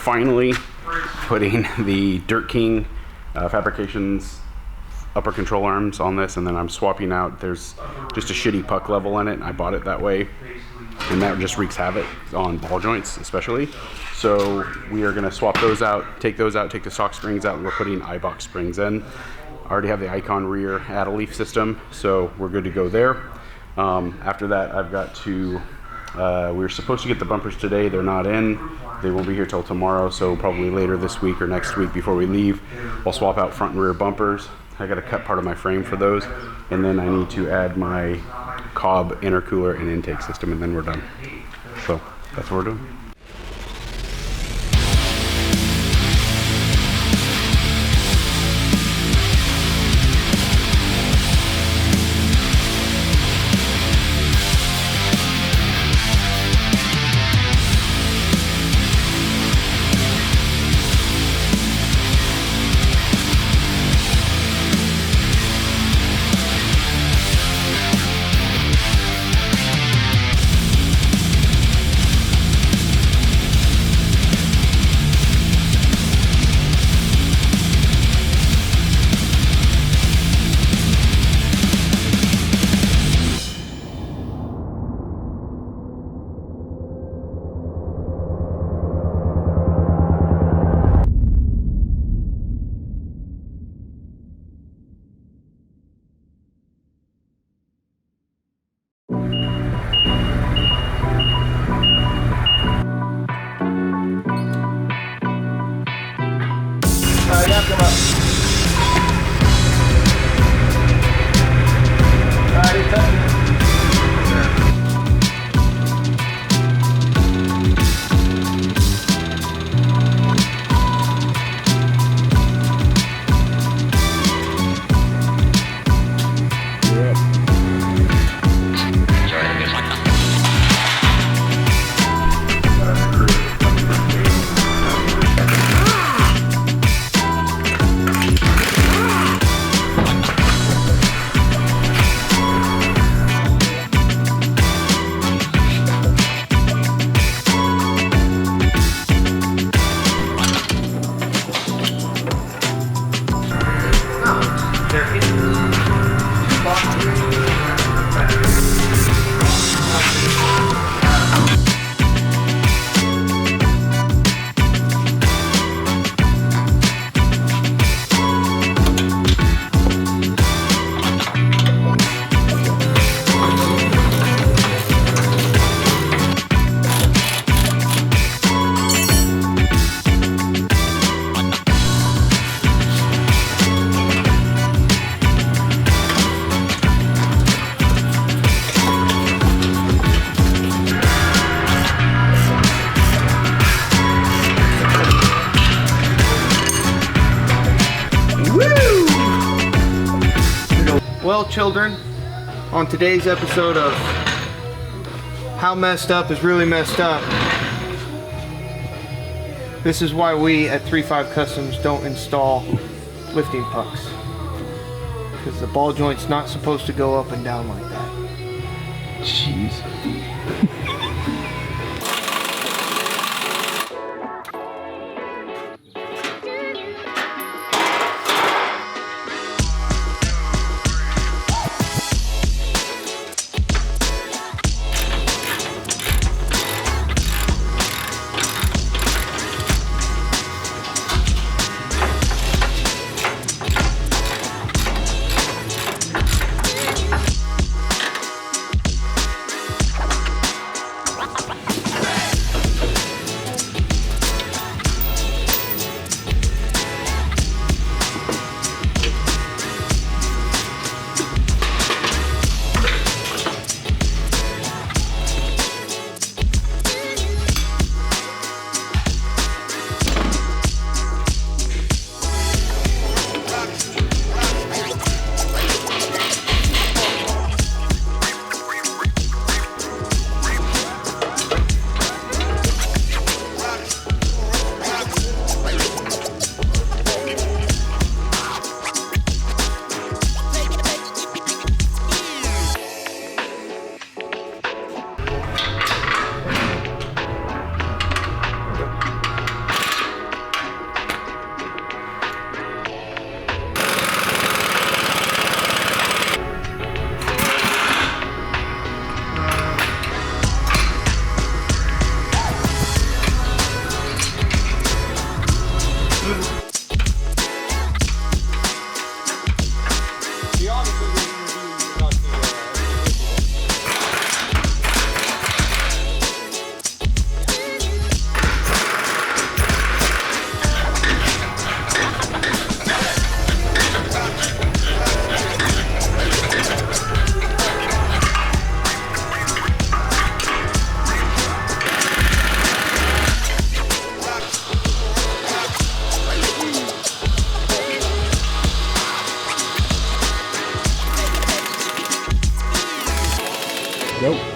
finally putting the Dirt King Fabrication's upper control arms on this, and then I'm swapping out, there's just a shitty puck level in it, and I bought it that way, and that just wreaks havoc on ball joints especially. So we are going to swap those out, take the stock springs out, and we're putting Eibach springs in. I already have the Icon rear add-a-leaf system, so we're good to go there. After that, I've got to, we were supposed to get the bumpers today, they're not in. They won't be here till tomorrow, so probably later this week or next week before we leave, I'll swap out front and rear bumpers. I got to cut part of my frame for those, and then I need to add my Cobb intercooler and intake system, and then we're done. So that's what we're doing. Well, children, on today's episode of How Messed Up is Really Messed Up, this is why we at 3.5 Customs don't install lifting pucks. Because the ball joint's not supposed to go up and down like that. Jeez. Nope.